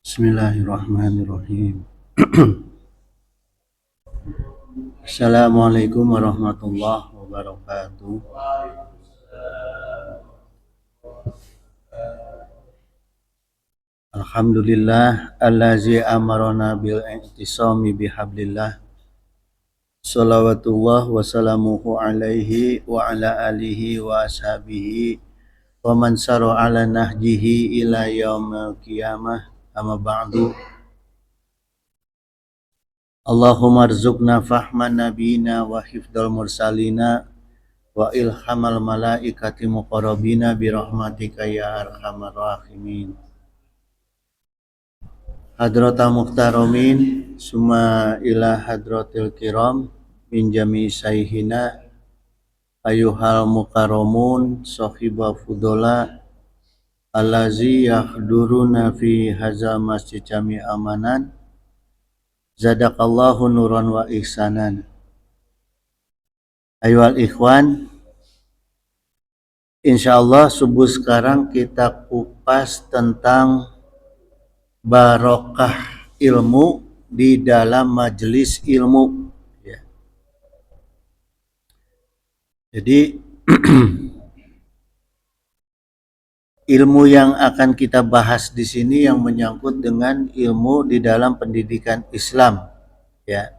Bismillahirrahmanirrahim. Assalamualaikum warahmatullahi wabarakatuh. Alhamdulillah allazi amarona bil i'tisami bihablillah. Salawatullah wa salamuhu alaihi wa ala alihi wa ashabihi wa man sara ala nahjihi ila yaumil qiyamah. Amma ba'du. Allahumma rzuqna fahman nabiyina wa hifdal mursalina wa ilhamal malaikati muqarrabina birahmatika ya arhamar rahimin. Hadrata muhtaromin summa ila hadratil kiram min jami sayhina ayuhal mukarramun sahiba fudola allazi yahduruna fi haza masjid jami amanan zadakallahu nuran wa ihsanan. Ayuhal ikhwan, insyaallah subuh sekarang kita kupas tentang barokah ilmu di dalam majelis ilmu. Ya. Jadi ilmu yang akan kita bahas di sini yang menyangkut dengan ilmu di dalam pendidikan Islam. Ya.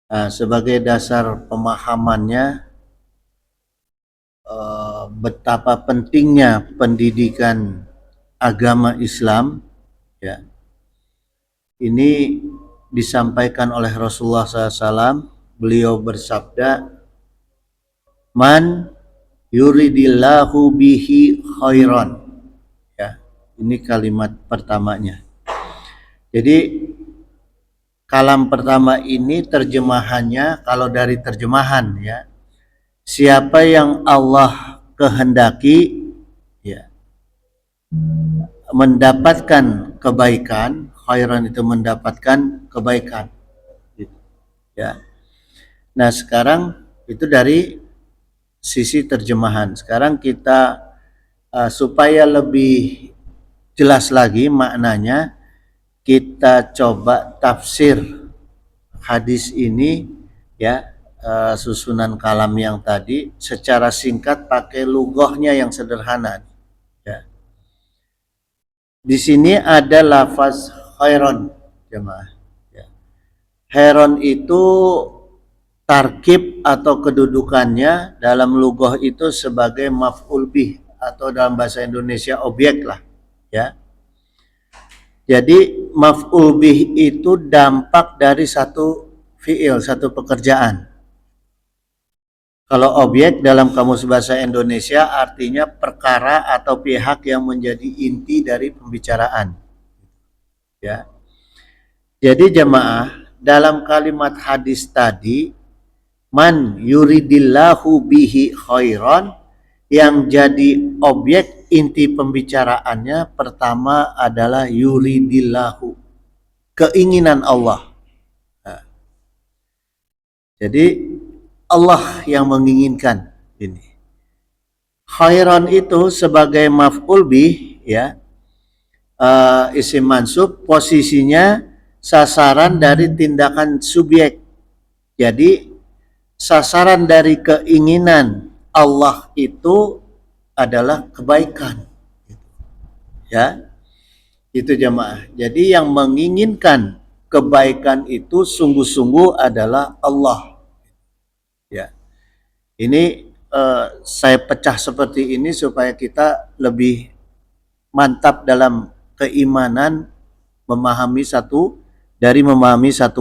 Nah, sebagai dasar pemahamannya, betapa pentingnya pendidikan agama Islam, ya. Ini disampaikan oleh Rasulullah SAW. Beliau bersabda, "Man yuridillahu bihi khairan." Ya, ini kalimat pertamanya. Jadi kalam pertama ini terjemahannya, kalau dari terjemahan ya, siapa yang Allah kehendaki ya mendapatkan kebaikan, khairan itu mendapatkan kebaikan, gitu, ya. Nah sekarang itu dari sisi terjemahan. Sekarang kita supaya lebih jelas lagi maknanya, kita coba tafsir hadis ini ya, susunan kalam yang tadi secara singkat pakai lughahnya yang sederhana. Ya. Di sini ada lafaz khairon, jemaah. Ya. Khairon itu tarkib atau kedudukannya dalam lughah itu sebagai maf'ul bih atau dalam bahasa Indonesia objek lah, ya. Jadi maf'ul bih itu dampak dari satu fi'il, satu pekerjaan. Kalau objek dalam kamus bahasa Indonesia artinya perkara atau pihak yang menjadi inti dari pembicaraan. Ya. Jadi jemaah, dalam kalimat hadis tadi, man yuridillahu bihi khairan, yang jadi objek inti pembicaraannya pertama adalah yuridillahu, keinginan Allah. Nah, jadi Allah yang menginginkan ini. Khairan itu sebagai maf'ul bih, ya, isim mansub, posisinya sasaran dari tindakan subjek. Jadi sasaran dari keinginan Allah itu adalah kebaikan, ya. Itu jemaah. Jadi yang menginginkan kebaikan itu sungguh-sungguh adalah Allah. Ya, ini saya pecah seperti ini supaya kita lebih mantap dalam keimanan memahami satu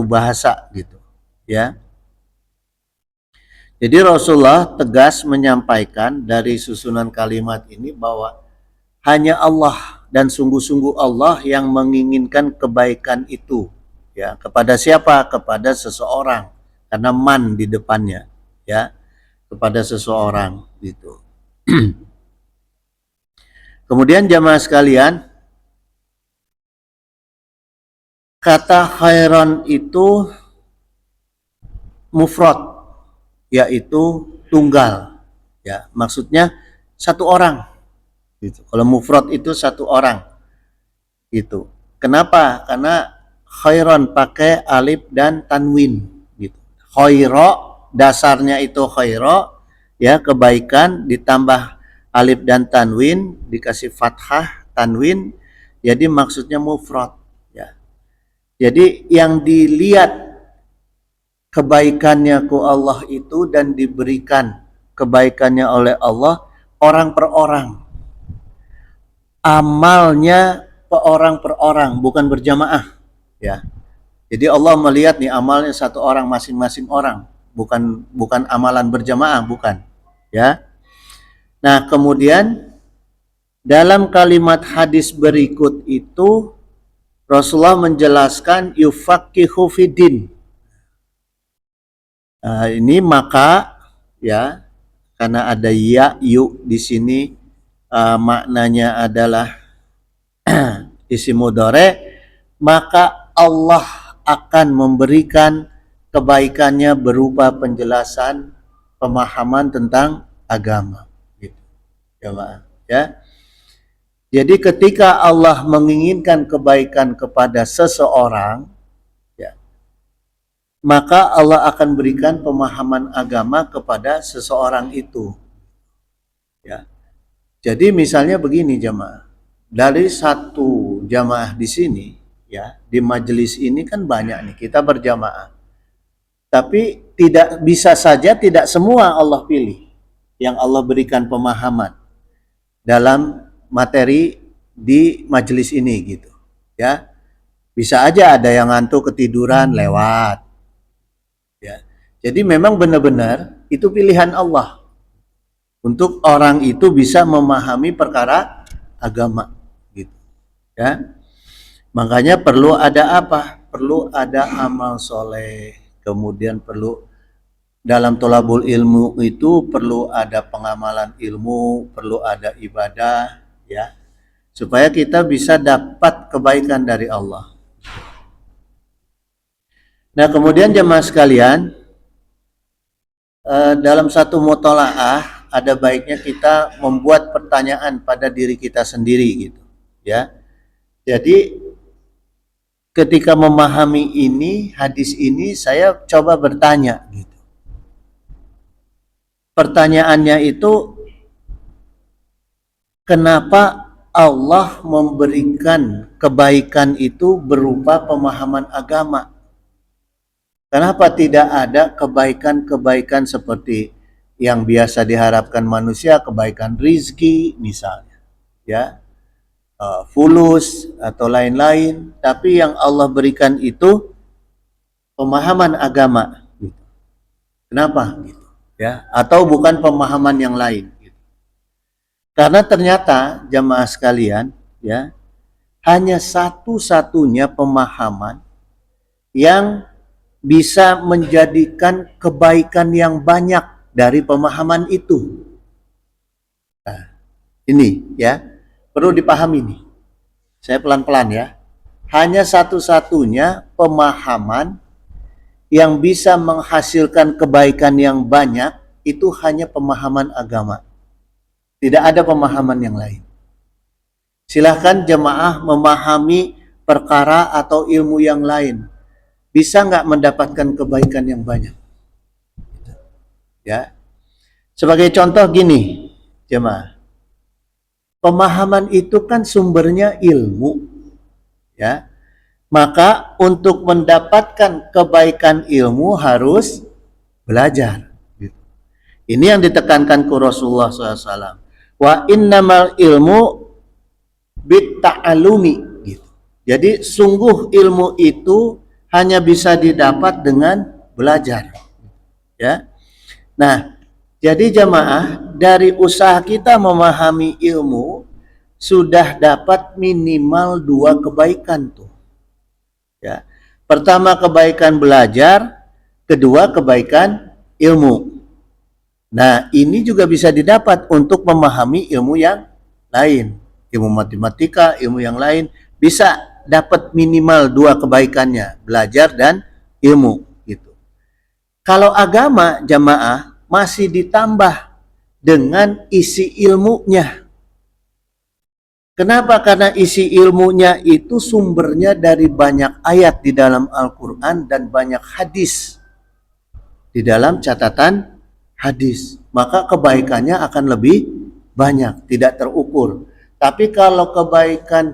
bahasa gitu, ya. Jadi Rasulullah tegas menyampaikan dari susunan kalimat ini bahwa hanya Allah dan sungguh-sungguh Allah yang menginginkan kebaikan itu, ya. Kepada siapa? Kepada seseorang, karena man di depannya, ya, kepada seseorang gitu. Kemudian jamaah sekalian, kata khairan itu mufrad, yaitu tunggal, ya. Maksudnya satu orang. Gitu. Kalau mufrad itu satu orang. Itu. Kenapa? Karena khairon pakai alif dan tanwin. Gitu. Khairo, dasarnya itu khairo, ya kebaikan, ditambah alif dan tanwin, dikasih fathah tanwin, jadi maksudnya mufrad. Ya. Jadi yang dilihat kebaikannya ku Allah itu dan diberikan kebaikannya oleh Allah orang per orang. Amalnya per orang, bukan berjamaah, ya. Jadi Allah melihat nih amalnya satu orang masing-masing orang, bukan amalan berjamaah, bukan, ya. Nah, kemudian dalam kalimat hadis berikut itu Rasulullah menjelaskan yufaqihu fiddin. Ini maka, ya, karena ada ya yu di sini, maknanya adalah isim mudhari, maka Allah akan memberikan kebaikannya berupa penjelasan pemahaman tentang agama, gitu, ya, ya. Jadi ketika Allah menginginkan kebaikan kepada seseorang, ya, maka Allah akan berikan pemahaman agama kepada seseorang itu. Ya. Jadi misalnya begini jamaah, dari satu jamaah di sini, ya, di majelis ini kan banyak nih, kita berjamaah. Tapi tidak bisa saja tidak semua Allah pilih yang Allah berikan pemahaman dalam materi di majelis ini, gitu, ya. Bisa aja ada yang ngantuk ketiduran lewat, ya. Jadi memang benar-benar itu pilihan Allah untuk orang itu bisa memahami perkara agama, gitu, ya. Makanya perlu ada apa? Perlu ada amal soleh, kemudian perlu dalam tolabul ilmu itu perlu ada pengamalan ilmu, perlu ada ibadah, ya, supaya kita bisa dapat kebaikan dari Allah. Nah, kemudian jemaah sekalian, dalam satu mutolaah ada baiknya kita membuat pertanyaan pada diri kita sendiri, gitu, ya. Jadi ketika memahami ini, hadis ini, saya coba bertanya, gitu. Pertanyaannya itu, kenapa Allah memberikan kebaikan itu berupa pemahaman agama? Kenapa tidak ada kebaikan-kebaikan seperti yang biasa diharapkan manusia, kebaikan rizki misalnya, ya, fulus atau lain-lain, tapi yang Allah berikan itu pemahaman agama, gitu. Kenapa? Gitu, ya, atau bukan pemahaman yang lain, gitu. Karena ternyata jamaah sekalian, ya, hanya satu-satunya pemahaman yang bisa menjadikan kebaikan yang banyak dari pemahaman itu. Nah, ini, ya, perlu dipahami nih. Saya pelan-pelan, ya. Hanya satu-satunya pemahaman yang bisa menghasilkan kebaikan yang banyak itu hanya pemahaman agama. Tidak ada pemahaman yang lain. Silahkan jemaah memahami perkara atau ilmu yang lain, bisa nggak mendapatkan kebaikan yang banyak? Ya, sebagai contoh gini, jemaah, pemahaman itu kan sumbernya ilmu, ya. Maka untuk mendapatkan kebaikan ilmu harus belajar. Ini yang ditekankan ke Rasulullah SAW. Wa innamal ilmu bitta'alumi, gitu. Jadi sungguh ilmu itu hanya bisa didapat dengan belajar, ya. Nah, jadi jamaah, dari usaha kita memahami ilmu sudah dapat minimal 2 kebaikan tuh. Ya. Pertama kebaikan belajar, kedua kebaikan ilmu. Nah, ini juga bisa didapat untuk memahami ilmu yang lain. Ilmu matematika, ilmu yang lain bisa dapat minimal 2 kebaikannya, belajar dan ilmu, gitu. Kalau agama jamaah masih ditambah dengan isi ilmunya. Kenapa? Karena isi ilmunya itu sumbernya dari banyak ayat di dalam Al-Quran dan banyak hadis di dalam catatan hadis. Maka kebaikannya akan lebih banyak, tidak terukur. Tapi kalau kebaikan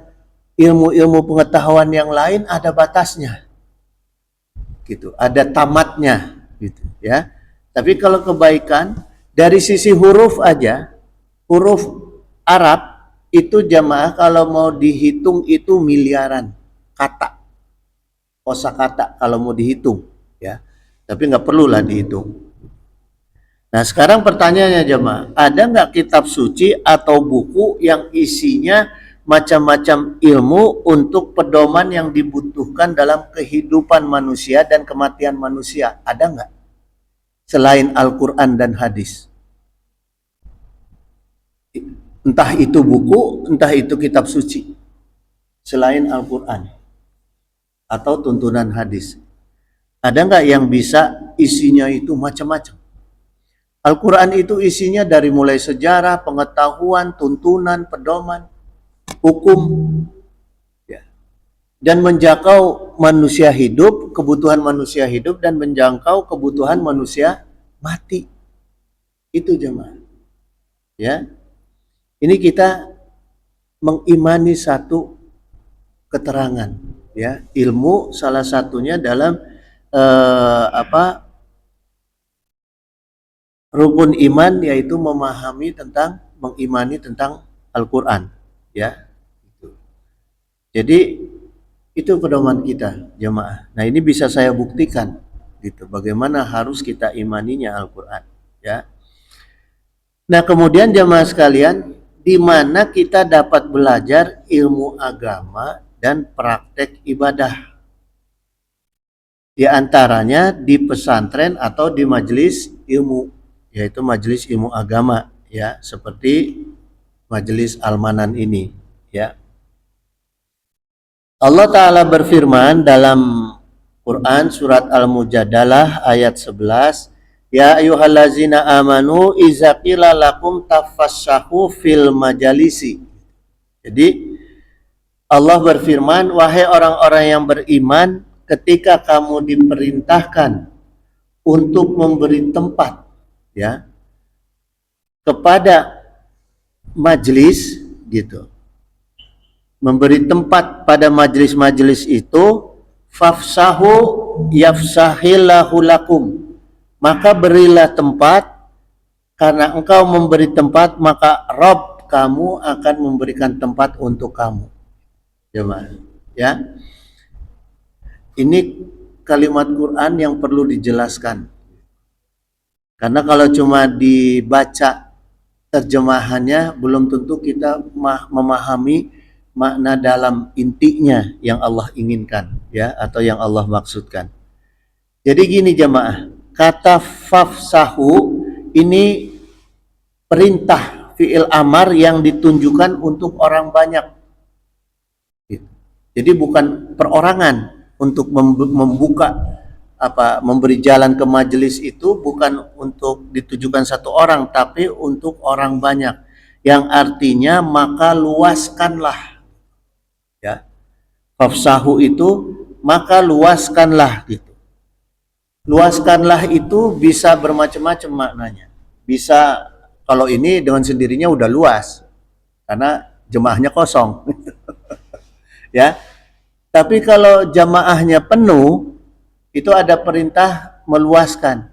ilmu-ilmu pengetahuan yang lain ada batasnya, gitu, ada tamatnya, gitu ya. Tapi kalau kebaikan dari sisi huruf aja, huruf Arab itu jamaah kalau mau dihitung itu miliaran kata, kosakata kalau mau dihitung, ya. Tapi nggak perlulah dihitung. Nah sekarang pertanyaannya jemaah, ada nggak kitab suci atau buku yang isinya macam-macam ilmu untuk pedoman yang dibutuhkan dalam kehidupan manusia dan kematian manusia? Ada nggak? Selain Al-Quran dan hadis. Entah itu buku, entah itu kitab suci. Selain Al-Quran atau tuntunan hadis. Ada nggak yang bisa isinya itu macam-macam? Al-Quran itu isinya dari mulai sejarah, pengetahuan, tuntunan, pedoman, hukum, ya. Dan menjangkau manusia hidup, kebutuhan manusia hidup, dan menjangkau kebutuhan manusia mati. Itu jemaah. Ya, ini kita mengimani satu keterangan, ya, ilmu salah satunya dalam rukun iman, yaitu mengimani tentang Al-Quran, ya. Jadi itu pedoman kita jemaah. Nah ini bisa saya buktikan, gitu, bagaimana harus kita imaninya Al-Quran, ya. Nah kemudian jemaah sekalian, di mana kita dapat belajar ilmu agama dan praktek ibadah. Di antaranya di pesantren atau di majelis ilmu, yaitu majelis ilmu agama, ya, seperti majelis Al-Manan ini, ya. Allah Ta'ala berfirman dalam Quran surat Al-Mujadalah ayat 11, ya ayyuhallazina amanu iza qila lakum tafassahu fil majalisi. Jadi Allah berfirman, wahai orang-orang yang beriman, ketika kamu diperintahkan untuk memberi tempat, ya, kepada majelis, gitu, memberi tempat pada majelis-majelis itu, fafsahu yafsahillahu lakum, maka berilah tempat, karena engkau memberi tempat maka Rabb kamu akan memberikan tempat untuk kamu. Jemaah, ya. Ini kalimat Quran yang perlu dijelaskan. Karena kalau cuma dibaca terjemahannya belum tentu kita memahami makna dalam intinya yang Allah inginkan, ya, atau yang Allah maksudkan. Jadi gini jemaah, kata fafsahu ini perintah fi'il amar yang ditunjukkan untuk orang banyak. Jadi bukan perorangan. Untuk membuka memberi jalan ke majelis itu bukan untuk ditujukan satu orang, tapi untuk orang banyak. Yang artinya maka luaskanlah, ya. Fafsahu itu maka luaskanlah, gitu. Luaskanlah itu bisa bermacam-macam maknanya. Bisa kalau ini dengan sendirinya udah luas karena jemaahnya kosong. Ya. Tapi kalau jamaahnya penuh, itu ada perintah meluaskan.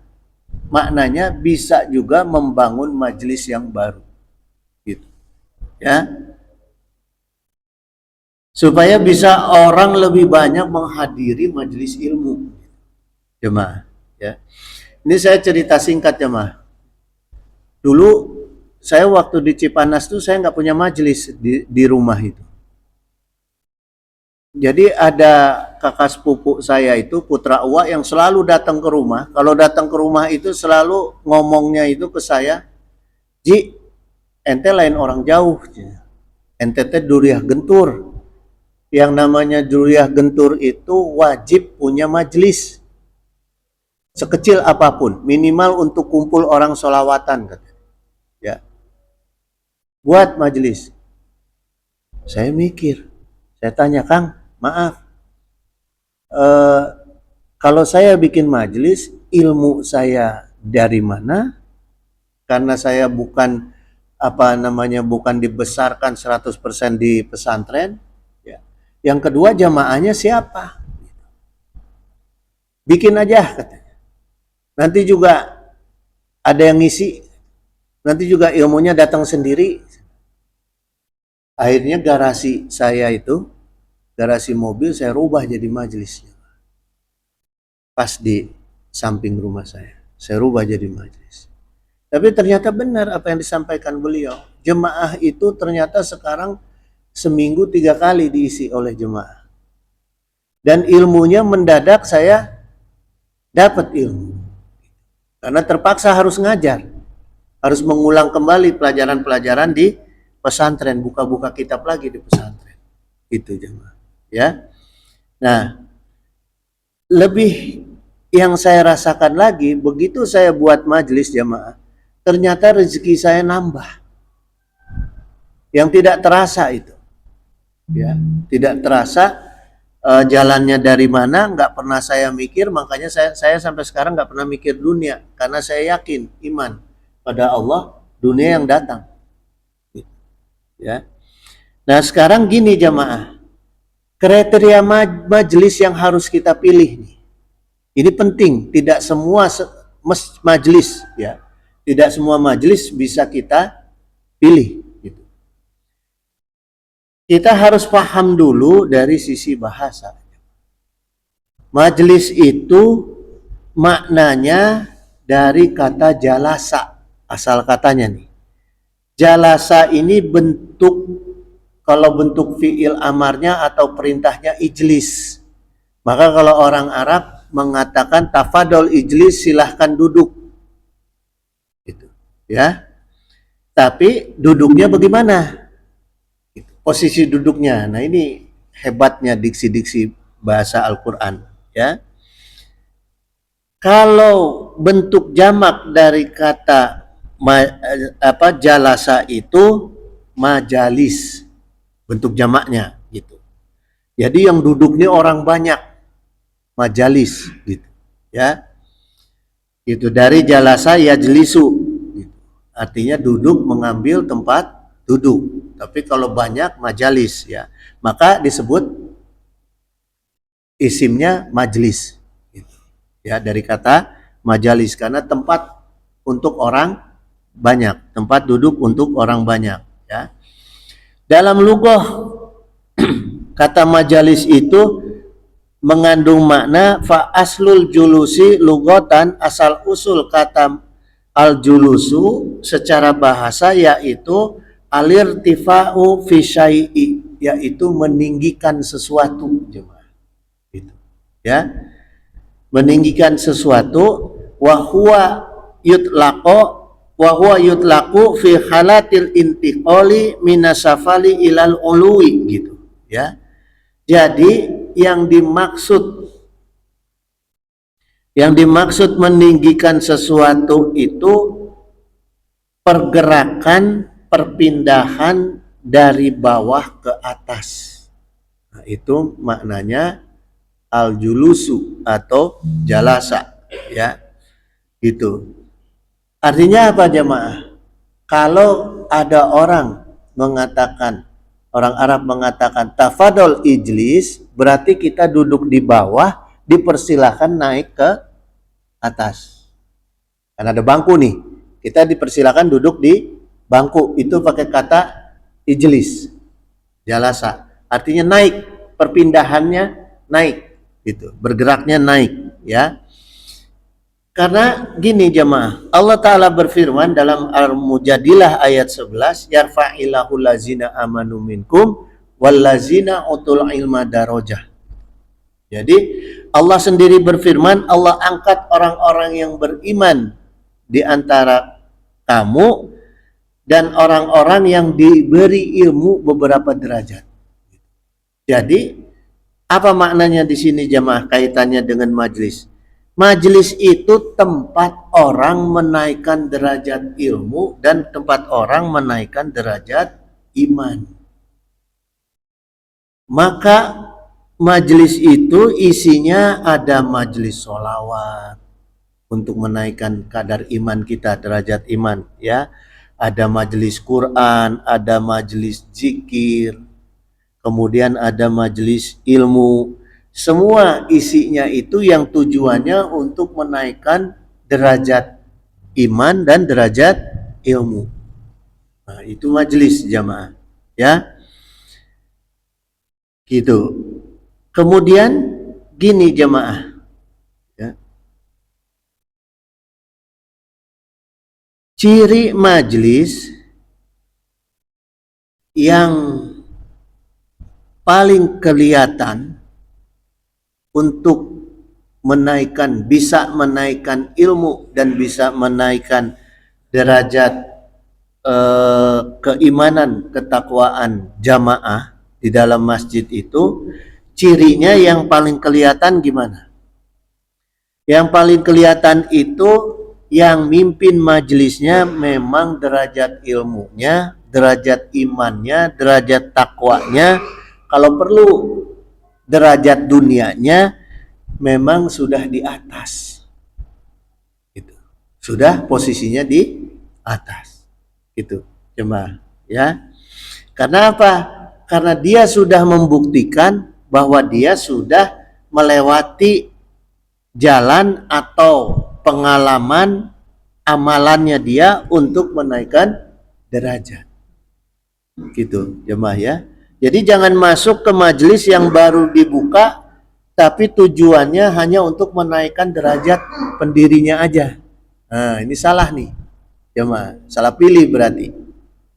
Maknanya bisa juga membangun majelis yang baru, gitu, ya. Supaya bisa orang lebih banyak menghadiri majelis ilmu, jemaah, ya. Ini saya cerita singkat jemaah. Dulu saya waktu di Cipanas tuh saya nggak punya majelis di rumah itu. Jadi ada kakak sepupu saya itu putra uwa yang selalu datang ke rumah. Kalau datang ke rumah itu selalu ngomongnya itu ke saya, Ji, ente lain orang jauh, ente teh duriah gentur. Yang namanya duriah gentur itu wajib punya majelis. Sekecil apapun, minimal untuk kumpul orang sholawatan, ya. buat majelis. Saya mikir, saya tanya, Kang, maaf, kalau saya bikin majelis, ilmu saya dari mana? Karena saya bukan bukan dibesarkan 100% di pesantren. Ya. Yang kedua, jamaahnya siapa? Bikin aja katanya. Nanti juga ada yang ngisi, nanti juga ilmunya datang sendiri. Akhirnya garasi saya itu, garasi mobil saya rubah jadi majelisnya. Pas di samping rumah saya rubah jadi majelis. Tapi ternyata benar apa yang disampaikan beliau. Jemaah itu ternyata sekarang seminggu 3 kali diisi oleh jemaah. Dan ilmunya mendadak saya dapat ilmu. Karena terpaksa harus ngajar. Harus mengulang kembali pelajaran-pelajaran di pesantren, buka-buka kitab lagi di pesantren. Itu jemaah. Ya. Nah, lebih yang saya rasakan lagi, begitu saya buat majelis jemaah, ternyata rezeki saya nambah. Yang tidak terasa itu. Ya, tidak terasa jalannya dari mana, nggak pernah saya mikir, makanya saya sampai sekarang nggak pernah mikir dunia, karena saya yakin iman pada Allah, dunia yang datang. Ya. Nah sekarang gini jamaah, kriteria majelis yang harus kita pilih nih, ini penting, tidak semua majelis ya, tidak semua majelis bisa kita pilih. Gitu. Kita harus paham dulu dari sisi bahasa. Majelis itu maknanya dari kata jalasa, asal katanya nih. Jalasa ini bentuk, kalau bentuk fi'il amarnya atau perintahnya ijlis. Maka kalau orang Arab mengatakan tafadol ijlis, silahkan duduk. Gitu, ya. Tapi duduknya bagaimana? Posisi duduknya. Nah ini hebatnya diksi-diksi bahasa Al-Quran. Ya. Kalau bentuk jamak dari kata jalasa itu majalis, bentuk jamaknya gitu. Jadi yang duduknya orang banyak, majalis gitu. Ya. Itu dari jalasa yajlisu. Gitu. Artinya duduk, mengambil tempat duduk. Tapi kalau banyak majalis ya, maka disebut isimnya majlis. Gitu. Ya, dari kata majalis karena tempat untuk orang banyak, tempat duduk untuk orang banyak. Ya. Dalam lughah kata majalis itu mengandung makna fa aslul julusi lughatan, asal usul kata al julusu secara bahasa yaitu alirtifa'u fi syai'i, yaitu meninggikan sesuatu jemaah. Gitu. Ya. Meninggikan sesuatu wa huwa yutlaqu fi halatil intiqali minasafali ilal ului gitu, ya. Jadi yang dimaksud meninggikan sesuatu itu pergerakan, perpindahan dari bawah ke atas. Nah, itu maknanya al-julusu atau jalasa, ya. Gitu. Artinya apa jemaah? Kalau ada orang Arab mengatakan tafadol ijlis, berarti kita duduk di bawah, dipersilahkan naik ke atas. Karena ada bangku nih, kita dipersilahkan duduk di bangku, itu pakai kata ijlis, jalasa. Artinya naik, perpindahannya naik, gitu, bergeraknya naik, ya. Karena gini jemaah, Allah Ta'ala berfirman dalam Al-Mujadilah ayat 11, yarfa'illahu lazina amanu minkum wallazina utul ilma darajah. Jadi Allah sendiri berfirman, Allah angkat orang-orang yang beriman di antara kamu dan orang-orang yang diberi ilmu beberapa derajat. Jadi apa maknanya di sini jemaah kaitannya dengan majlis? Majelis itu tempat orang menaikkan derajat ilmu dan tempat orang menaikkan derajat iman. Maka majelis itu isinya ada majelis sholawat untuk menaikkan kadar iman kita, derajat iman, ya. Ada majelis Quran, ada majelis zikir, kemudian ada majelis ilmu. Semua isinya itu yang tujuannya untuk menaikkan derajat iman dan derajat ilmu. Nah, itu majelis jamaah, ya. Gitu. Kemudian gini jamaah, ya. Ciri majelis yang paling kelihatan untuk bisa menaikkan ilmu dan bisa menaikkan derajat keimanan, ketakwaan jamaah di dalam masjid itu, cirinya yang paling kelihatan gimana? Yang paling kelihatan itu yang mimpin majelisnya memang derajat ilmunya, derajat imannya, derajat takwanya, kalau perlu derajat dunianya memang sudah di atas. Gitu. Sudah posisinya di atas. Gitu, jemaah, ya. Karena apa? Karena dia sudah membuktikan bahwa dia sudah melewati jalan atau pengalaman amalannya dia untuk menaikkan derajat. Gitu, jemaah, ya. Jadi jangan masuk ke majelis yang baru dibuka tapi tujuannya hanya untuk menaikkan derajat pendirinya aja. Nah, ini salah nih. Jemaah, salah pilih berarti.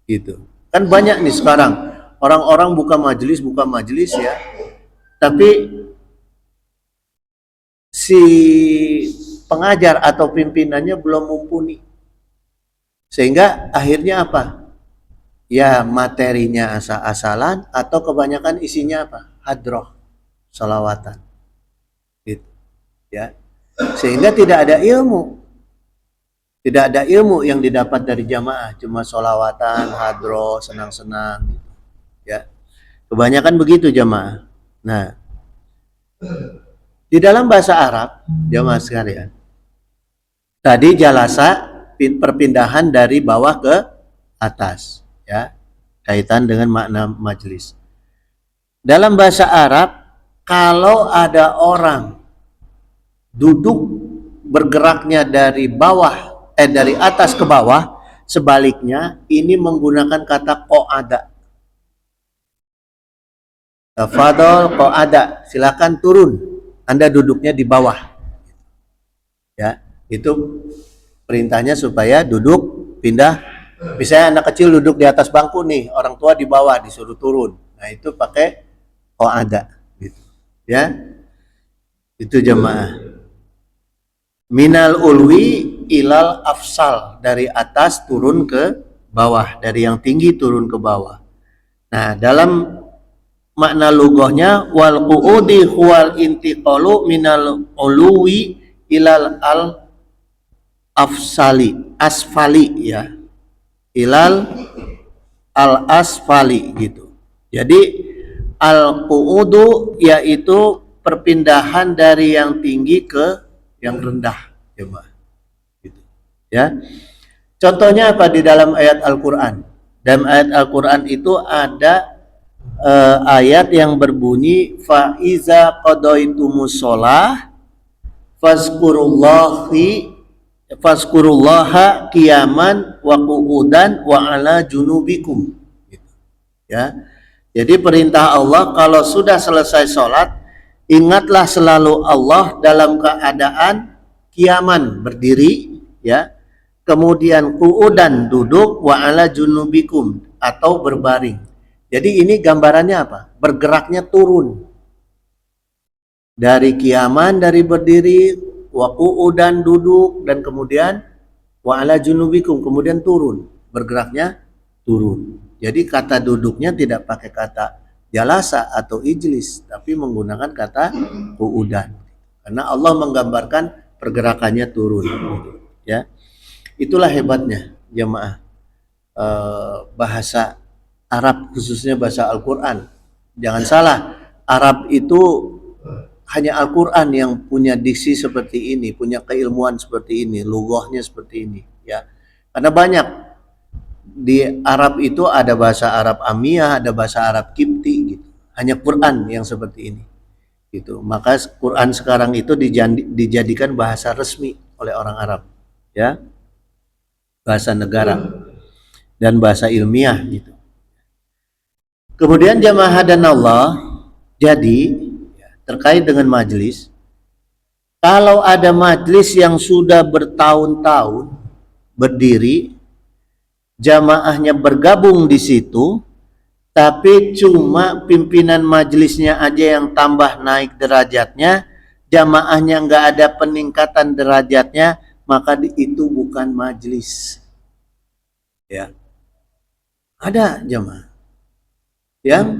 Gitu. Kan banyak nih sekarang orang-orang buka majelis ya. Tapi si pengajar atau pimpinannya belum mumpuni. Sehingga akhirnya apa? Ya materinya asal-asalan atau kebanyakan isinya apa? Hadroh, salawatan. Gitu. Ya. Sehingga tidak ada ilmu. Tidak ada ilmu yang didapat dari jamaah, cuma sholawatan, hadroh, senang-senang. Gitu. Ya. Kebanyakan begitu jamaah. Nah, di dalam bahasa Arab, jamaah sekalian, tadi jalasa perpindahan dari bawah ke atas, ya, kaitan dengan makna majelis. Dalam bahasa Arab, kalau ada orang duduk bergeraknya dari atas ke bawah, sebaliknya ini menggunakan kata qa'ada. Tafadhol qa'ada, silakan turun. Anda duduknya di bawah. Ya, itu perintahnya supaya duduk pindah. Misalnya anak kecil duduk di atas bangku nih, orang tua di bawah disuruh turun. Nah, itu pakai qa'ada gitu. Ya. Itu jemaah. Minal ulwi ilal afsal, dari atas turun ke bawah, dari yang tinggi turun ke bawah. Nah, dalam makna lughahnya wal qu'udi huwal intiqalu minal ulwi ilal al asfali ya. Ilal al asfali gitu. Jadi al qu'udu yaitu perpindahan dari yang tinggi ke yang rendah, jemaah. Gitu. Ya. Contohnya apa di dalam ayat Al-Qur'an? Dalam ayat Al-Qur'an itu ada ayat yang berbunyi fa iza qadaitumus shalah fazkurullaha qiyaman wa qu'udan wa ala junubikum. Gitu. Ya. Jadi perintah Allah kalau sudah selesai sholat, ingatlah selalu Allah dalam keadaan kiaman berdiri, ya. Kemudian qu'udan duduk, wa ala junubikum atau berbaring. Jadi ini gambarannya apa? Bergeraknya turun. Dari kiaman, dari berdiri, wa qu'udan duduk, dan kemudian wa ala junubikum, kemudian turun. Bergeraknya turun. Jadi kata duduknya tidak pakai kata jalasa atau ijlis, tapi menggunakan kata qu'udan. Karena Allah menggambarkan pergerakannya turun. ya. Itulah hebatnya jamaah bahasa Arab, khususnya bahasa Al-Quran. Jangan salah, Arab itu hanya Al-Quran yang punya diksi seperti ini, punya keilmuan seperti ini, lughahnya seperti ini, ya. Karena banyak di Arab itu ada bahasa Arab Amiyah, ada bahasa Arab Kipti gitu. Hanya Quran yang seperti ini. Gitu. Maka Quran sekarang itu dijadikan bahasa resmi oleh orang Arab, ya. Bahasa negara dan bahasa ilmiah gitu. Kemudian jamaah dan Allah, jadi terkait dengan majelis, kalau ada majelis yang sudah bertahun-tahun berdiri, jamaahnya bergabung di situ, tapi cuma pimpinan majelisnya aja yang tambah naik derajatnya, jamaahnya nggak ada peningkatan derajatnya, maka itu bukan majelis. Ya, ada jamaah yang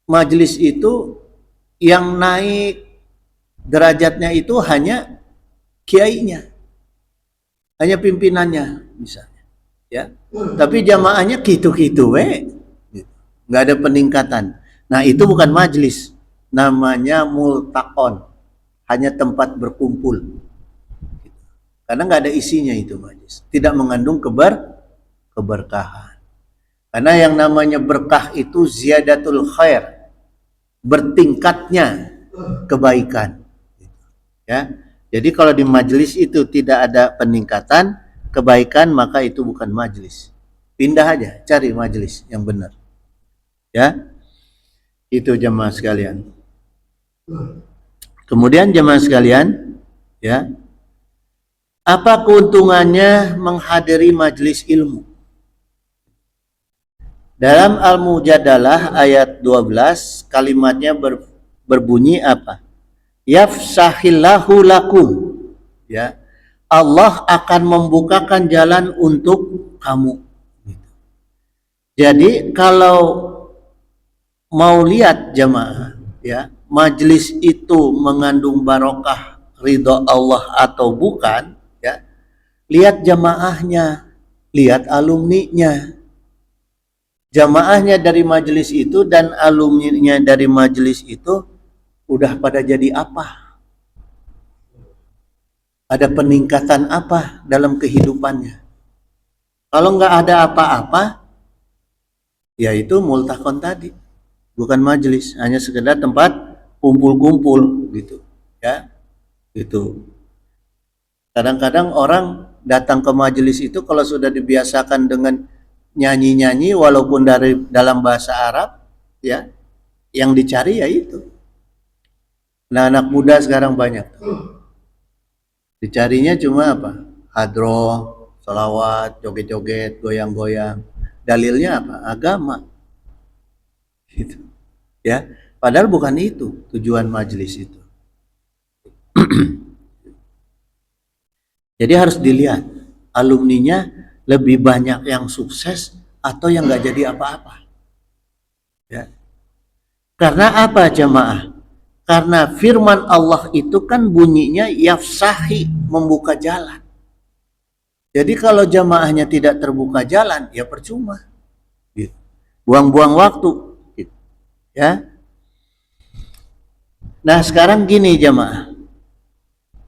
majelis itu yang naik derajatnya itu hanya kiainya, hanya pimpinannya misalnya, ya. Tapi jamaahnya gitu-gitu, nggak ada peningkatan. Nah itu bukan majelis, namanya multakon, hanya tempat berkumpul. Karena nggak ada isinya itu majelis, tidak mengandung keberkahan. Karena yang namanya berkah itu ziyadatul khair, bertingkatnya kebaikan. Ya, jadi kalau di majelis itu tidak ada peningkatan kebaikan, maka itu bukan majelis. Pindah aja, cari majelis yang benar. Ya, itu jemaah sekalian. Kemudian jemaah sekalian, ya, apa keuntungannya menghadiri majelis ilmu? Dalam Al-Mujadalah ayat 12 kalimatnya berbunyi apa? Yafsahillahu lakum, ya. Allah akan membukakan jalan untuk kamu. Jadi kalau mau lihat jamaah, ya, majelis itu mengandung barokah ridho Allah atau bukan, ya, lihat jamaahnya, lihat alumninya. Jamaahnya dari majelis itu dan alumninya dari majelis itu udah pada jadi apa? Ada peningkatan apa dalam kehidupannya? Kalau nggak ada apa-apa, yaitu multakon tadi, bukan majelis, hanya sekedar tempat kumpul-kumpul gitu, ya, gitu. Kadang-kadang orang datang ke majelis itu kalau sudah dibiasakan dengan nyanyi-nyanyi walaupun dari dalam bahasa Arab, ya, yang dicari ya itu. Nah, anak muda sekarang banyak. Dicarinya cuma apa? Hadroh, salawat, joget-joget, goyang-goyang. Dalilnya apa? Agama. Gitu. Ya, padahal bukan itu tujuan majelis itu. Jadi harus dilihat alumninya lebih banyak yang sukses atau yang nggak jadi apa-apa. Ya. Karena apa jamaah? Karena firman Allah itu kan bunyinya yafsahi, membuka jalan. Jadi kalau jamaahnya tidak terbuka jalan, ya percuma. Gitu. Buang-buang waktu. Gitu. Ya. Nah sekarang gini jamaah.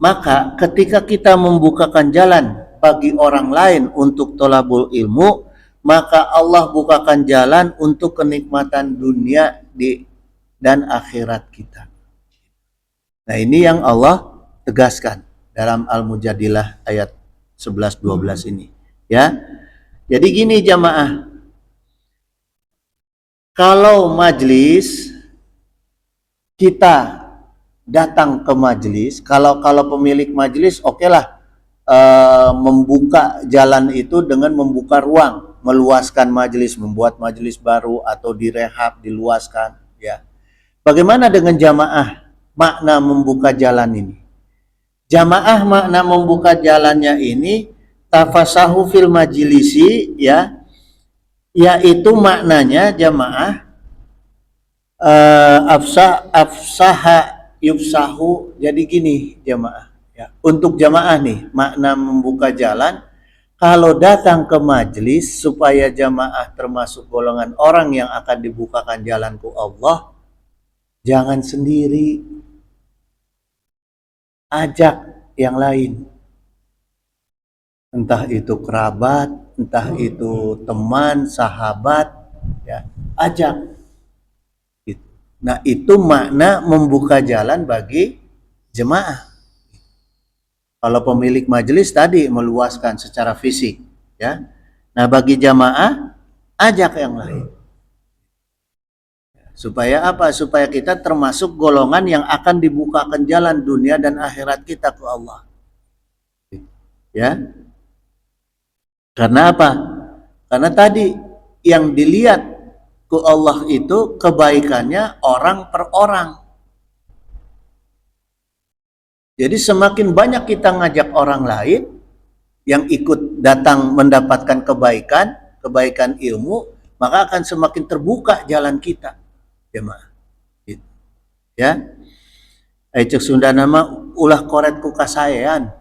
Maka ketika kita membukakan jalan bagi orang lain untuk tolabul ilmu, maka Allah bukakan jalan untuk kenikmatan dunia dan akhirat kita. Nah ini yang Allah tegaskan dalam Al-Mujadilah ayat 11-12 ini. Ya, jadi gini jamaah, kalau majelis kita datang ke majelis, kalau pemilik majelis okelah, membuka jalan itu dengan membuka ruang, meluaskan majelis, membuat majelis baru atau direhab, diluaskan, ya. Bagaimana dengan jamaah makna membuka jalan ini? Jamaah makna membuka jalannya ini tafasahu fil majlisi, ya, yaitu maknanya jamaah afsaha yufsahu. Jadi gini jamaah, Ya, untuk jamaah nih, makna membuka jalan, kalau datang ke majelis supaya jamaah termasuk golongan orang yang akan dibukakan jalan ke Allah, jangan sendiri, ajak yang lain. Entah itu kerabat, entah itu teman, sahabat, ya, ajak. Nah, itu makna membuka jalan bagi jemaah. Kalau pemilik majelis tadi meluaskan secara fisik, ya. Nah, bagi jamaah ajak yang lain. Supaya apa? Supaya kita termasuk golongan yang akan dibukakan jalan dunia dan akhirat kita ke Allah. Ya. Karena apa? Karena tadi yang dilihat ke Allah itu kebaikannya orang per orang. Jadi semakin banyak kita ngajak orang lain yang ikut datang mendapatkan kebaikan ilmu, maka akan semakin terbuka jalan kita. Jemaah. Ya. Cek Sunda nama ulah koretku kasayan.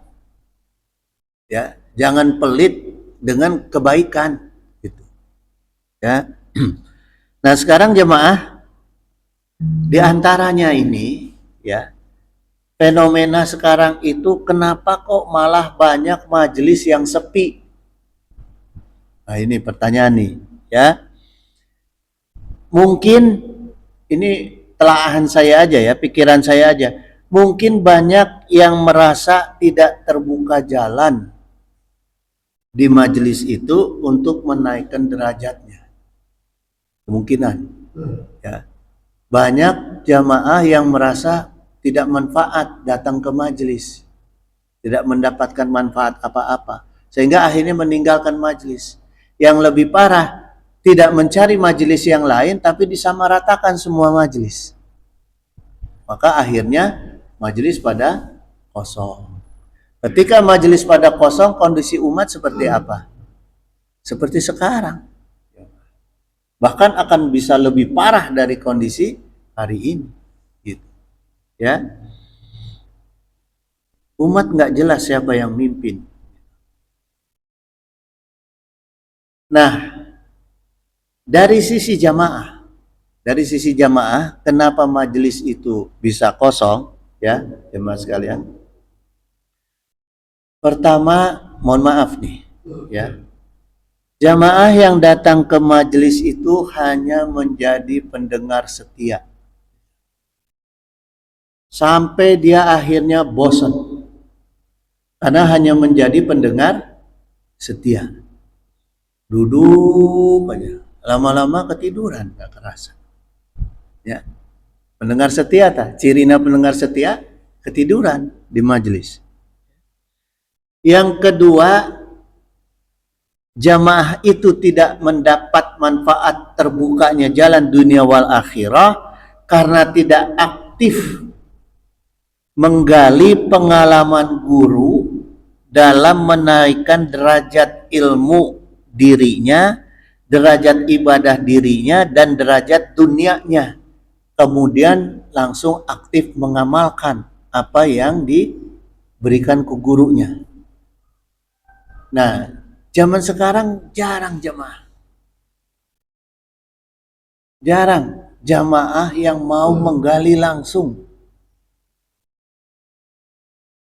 Ya, jangan pelit dengan kebaikan gitu. Ya. Nah, sekarang jemaah, di antaranya ini ya, fenomena sekarang itu kenapa kok malah banyak majelis yang sepi? Nah, ini pertanyaan nih, ya. Mungkin ini telaahan saya aja ya, pikiran saya aja. Mungkin banyak yang merasa tidak terbuka jalan di majelis itu untuk menaikkan derajatnya. Kemungkinan, ya. Banyak jamaah yang merasa tidak manfaat datang ke majelis, tidak mendapatkan manfaat apa-apa, sehingga akhirnya meninggalkan majelis. Yang lebih parah, tidak mencari majelis yang lain, tapi disamaratakan semua majelis. Maka akhirnya majelis pada kosong. Ketika majelis pada kosong, kondisi umat seperti apa? Seperti sekarang. Bahkan akan bisa lebih parah dari kondisi hari ini. Gitu. Ya. Umat nggak jelas siapa yang mimpin. Nah, dari sisi jamaah, kenapa majelis itu bisa kosong? Ya, jemaah sekalian. Pertama, mohon maaf nih, ya. Jamaah yang datang ke majelis itu hanya menjadi pendengar setia. Sampai dia akhirnya bosan. Karena hanya menjadi pendengar setia. Duduk aja. Lama-lama ketiduran, gak kerasa. Ya. Pendengar setia tak? Cirina pendengar setia, ketiduran di majelis. Yang kedua, jamaah itu tidak mendapat manfaat terbukanya jalan dunia wal akhirah karena tidak aktif menggali pengalaman guru dalam menaikkan derajat ilmu dirinya, derajat ibadah dirinya, dan derajat dunianya. Kemudian langsung aktif mengamalkan apa yang diberikan ke gurunya. Nah, zaman sekarang jarang jamaah. Jarang jamaah yang mau menggali langsung.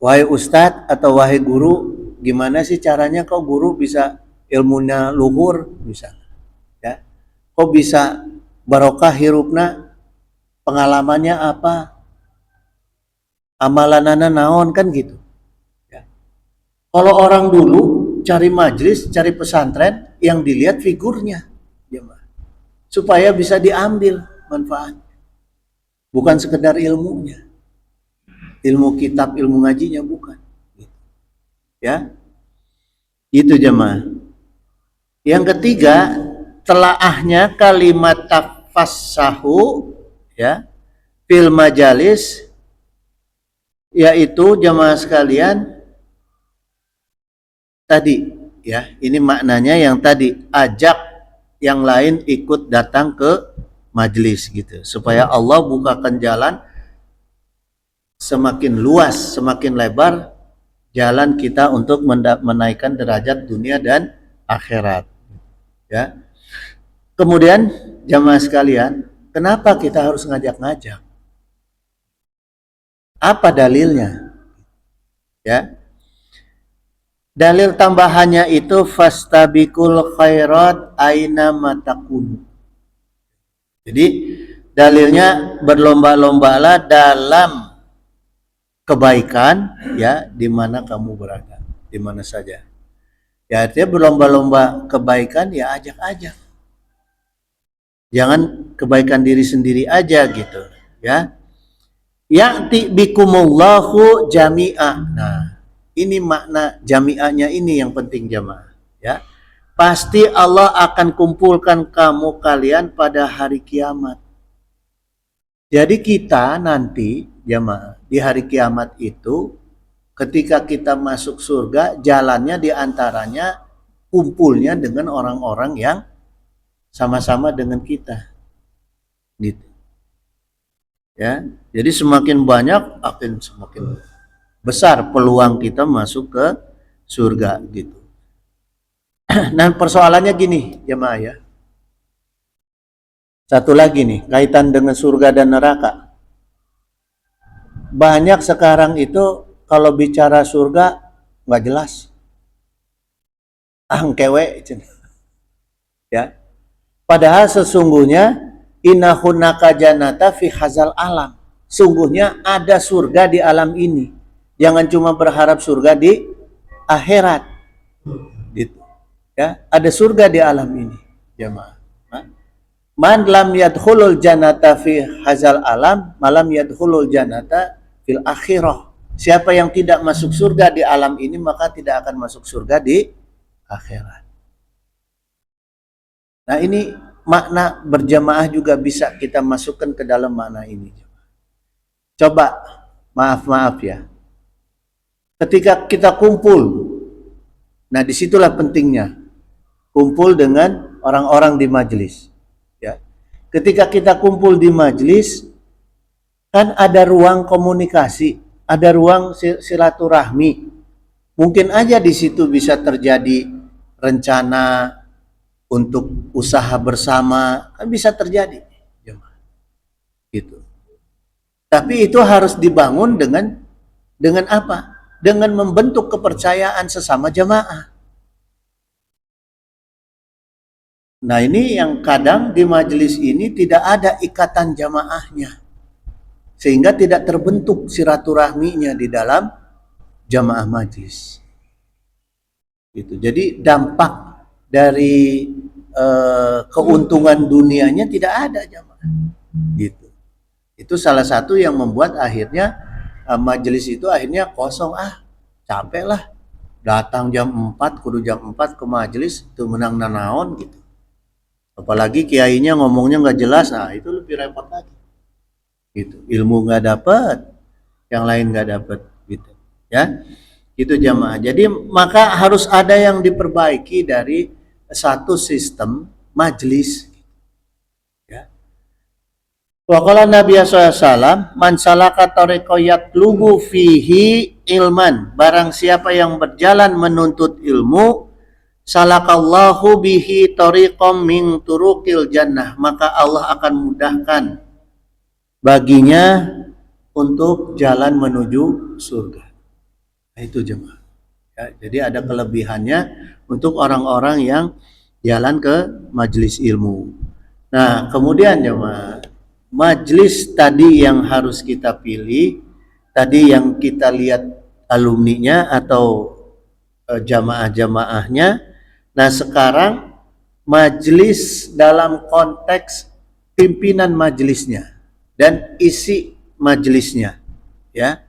Wahai ustadz atau wahai guru, gimana sih caranya kau guru bisa ilmunya luhur misalnya? Ya. Kok bisa barokah hirupna? Pengalamannya apa? Amalanana naon kan gitu. Ya. Kalau orang dulu cari majelis, cari pesantren, yang dilihat figurnya, supaya bisa diambil manfaat, bukan sekedar ilmunya, ilmu kitab, ilmu ngajinya bukan. Ya, itu jemaah. Yang ketiga, telaahnya kalimat tafassahu, ya, fil majalis, yaitu jemaah sekalian tadi, ya, ini maknanya yang tadi, ajak yang lain ikut datang ke majelis gitu, supaya Allah bukakan jalan semakin luas, semakin lebar jalan kita untuk menaikkan derajat dunia dan akhirat. Ya. Kemudian jamaah sekalian, kenapa kita harus ngajak-ngajak? Apa dalilnya? Ya. Dalil tambahannya itu fastabiqul khairat aina matakun. Jadi dalilnya berlomba-lombalah dalam kebaikan ya di mana kamu berada, di mana saja. Ya artinya berlomba-lomba kebaikan ya ajak-ajak. Jangan kebaikan diri sendiri aja gitu, ya. Ya'ti bikumullahu jami'a. Nah, ini makna jami'ahnya ini yang penting jamaah, ya. Pasti Allah akan kumpulkan kamu kalian pada hari kiamat. Jadi kita nanti jamaah di hari kiamat itu ketika kita masuk surga jalannya diantaranya kumpulnya dengan orang-orang yang sama-sama dengan kita. Gitu. Ya. Jadi semakin banyak akan semakin besar peluang kita masuk ke surga gitu. Nah persoalannya gini jemaah ya. Satu lagi nih kaitan dengan surga dan neraka. Banyak sekarang itu kalau bicara surga nggak jelas. Kewe ya. Padahal sesungguhnya innahunaka janata fi hazal alam. Sungguhnya ada surga di alam ini. Jangan cuma berharap surga di akhirat. Gitu. Ya, ada surga di alam ini, jemaah. Man lam yadkhulul janata fi hazal alam, malam yadkhulul janata fil akhirah. Siapa yang tidak masuk surga di alam ini maka tidak akan masuk surga di akhirat. Nah, ini makna berjamaah juga bisa kita masukkan ke dalam makna ini. Coba, maaf ya. Ketika kita kumpul, nah disitulah pentingnya. Kumpul dengan orang-orang di majelis. Ya. Ketika kita kumpul di majelis, kan ada ruang komunikasi, ada ruang silaturahmi. Mungkin aja di situ bisa terjadi rencana untuk usaha bersama, kan bisa terjadi. Gitu. Tapi itu harus dibangun dengan apa? Dengan membentuk kepercayaan sesama jamaah. Nah ini yang kadang di majelis ini tidak ada ikatan jamaahnya. Sehingga tidak terbentuk silaturahminya di dalam jamaah majelis. Gitu. Jadi dampak dari keuntungan dunianya tidak ada jamaah. Gitu. Itu salah satu yang membuat akhirnya majelis itu akhirnya kosong. Capek lah. Datang jam 4, kudu jam 4 ke majelis itu menang nanaon gitu. Apalagi kiainya ngomongnya nggak jelas, nah itu lebih repot lagi. Gitu. Ilmu nggak dapat, yang lain nggak dapat, gitu. Ya, itu jamaah. Jadi maka harus ada yang diperbaiki dari satu sistem majelis. Ya. Waqala Nabi SAW, man salaka tariqa yatlubu fihi ilman. Barang siapa yang berjalan menuntut ilmu, salakallahu bihi tariqam min turuqil jannah, maka Allah akan mudahkan baginya untuk jalan menuju surga. Nah, itu jemaah. Ya, jadi ada kelebihannya untuk orang-orang yang jalan ke majelis ilmu. Nah, kemudian jemaah, majelis tadi yang harus kita pilih, tadi yang kita lihat alumninya atau jamaah-jamaahnya. Nah sekarang majelis dalam konteks pimpinan majelisnya dan isi majelisnya, ya.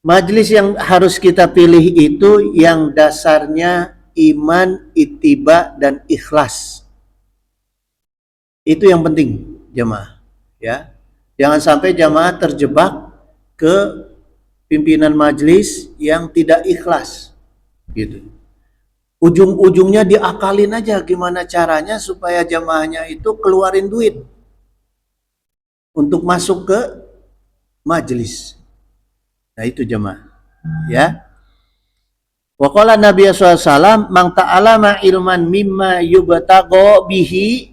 Majelis yang harus kita pilih itu yang dasarnya iman, ittiba dan ikhlas. Itu yang penting jemaah, ya. Jangan sampai jemaah terjebak ke pimpinan majelis yang tidak ikhlas, gitu. Ujung-ujungnya diakalin aja gimana caranya supaya jamaahnya itu keluarin duit untuk masuk ke majelis. Nah itu jamaah, ya. Wa qala Nabi sallallahu alaihi wasallam man ta'alama ilman mimma yubtago bihi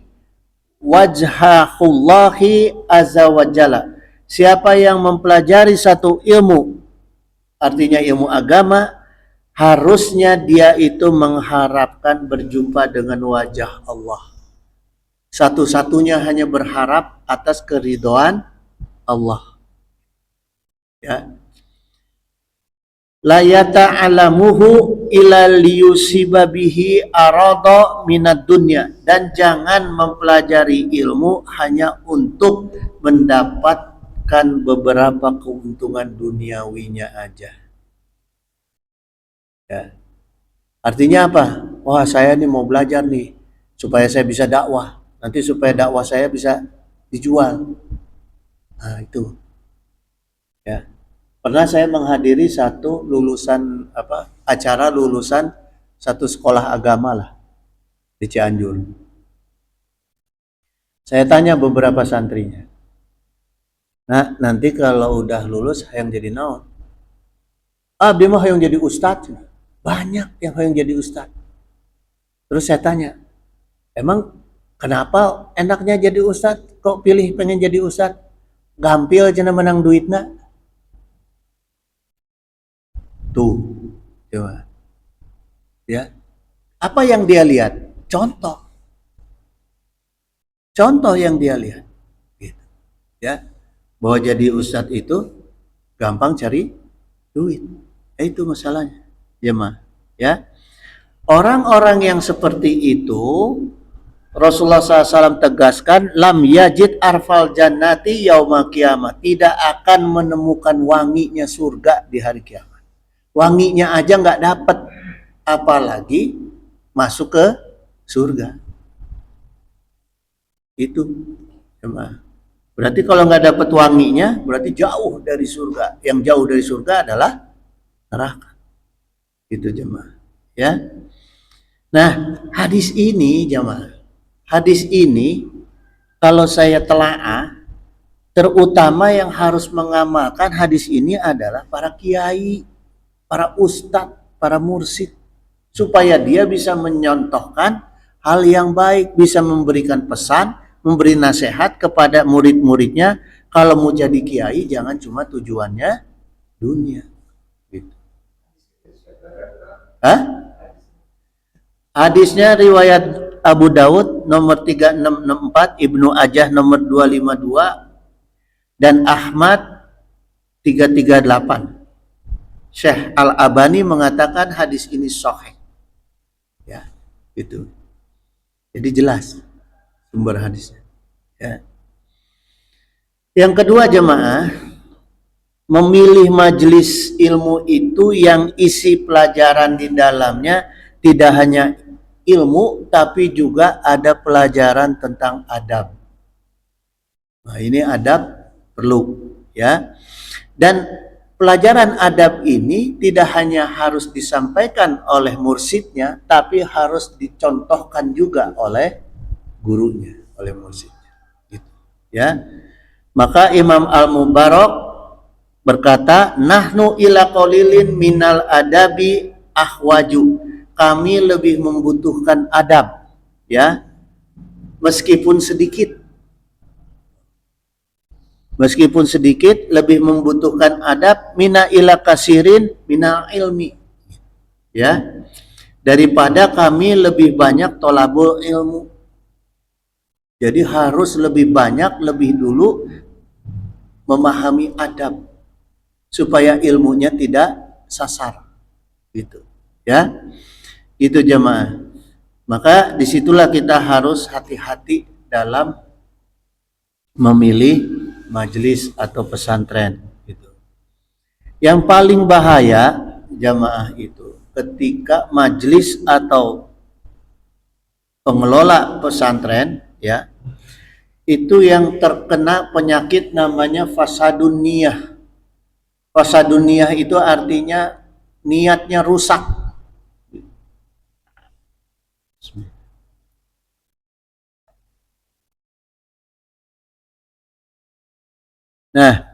wajhahullahi azza wa jalla. Siapa yang mempelajari satu ilmu, artinya ilmu agama, harusnya dia itu mengharapkan berjumpa dengan wajah Allah. Satu-satunya hanya berharap atas keridhaan Allah. Ya. La yata'alamuhu ila liyusiba bihi arada minad dunya, dan jangan mempelajari ilmu hanya untuk mendapatkan beberapa keuntungan duniawinya aja. Ya. Artinya apa? Wah, saya nih mau belajar nih supaya saya bisa dakwah. Nanti supaya dakwah saya bisa dijual. Nah, itu. Ya. Pernah saya menghadiri satu acara lulusan satu sekolah agama lah di Cianjur. Saya tanya beberapa santrinya. Nah, nanti kalau udah lulus yang jadi naon? Ah, dia mah yang jadi ustadz. Banyak yang jadi ustadz. Terus saya tanya, emang kenapa enaknya jadi ustadz? Kok pilih pengen jadi ustadz? Gampil aja menang duitnya. Tuh, coba. Ya. Apa yang dia lihat? Contoh. Contoh yang dia lihat. Gitu. Ya. Bahwa jadi ustadz itu gampang cari duit. Itu masalahnya. Jemaah, ya. Orang-orang yang seperti itu Rasulullah SAW tegaskan, lam yajid arfal jannati yaumil kiamat, tidak akan menemukan wanginya surga di hari kiamat. Wanginya aja nggak dapat, apalagi masuk ke surga. Itu, berarti kalau nggak dapat wanginya, berarti jauh dari surga. Yang jauh dari surga adalah neraka. Itu jemaah, ya. Nah, hadis ini jemaah, hadis ini kalau saya telaah, terutama yang harus mengamalkan hadis ini adalah para kiai, para ustadz, para mursyid, supaya dia bisa menyontohkan hal yang baik, bisa memberikan pesan, memberi nasihat kepada murid-muridnya. Kalau mau jadi kiai jangan cuma tujuannya dunia. Gitu. Hah? Hadisnya riwayat Abu Daud nomor 3664, Ibnu Ajah nomor 252, dan Ahmad 338. Syekh Al-Albani mengatakan hadis ini sahih. Ya, itu. Jadi jelas sumber hadisnya. Ya. Yang kedua jemaah, memilih majelis ilmu itu yang isi pelajaran di dalamnya tidak hanya ilmu, tapi juga ada pelajaran tentang adab. Nah, ini adab perlu, ya. Dan pelajaran adab ini tidak hanya harus disampaikan oleh mursyidnya, tapi harus dicontohkan juga oleh gurunya, oleh mursyidnya. Gitu, ya. Maka Imam Al-Mubarak berkata, nahnu ila qalilin minal adabi ahwaju. Kami lebih membutuhkan adab, ya, meskipun sedikit lebih membutuhkan adab mina ila kasirin mina ilmi, ya, daripada kami lebih banyak tolabul ilmu. Jadi harus lebih banyak, lebih dulu memahami adab supaya ilmunya tidak sasar, gitu, ya. Itu jemaah. Maka disitulah kita harus hati-hati dalam memilih majelis atau pesantren. Gitu. Yang paling bahaya jemaah itu ketika majelis atau pengelola pesantren, ya, itu yang terkena penyakit namanya fasadun niyah. Fasadun niyah itu artinya niatnya rusak. Nah,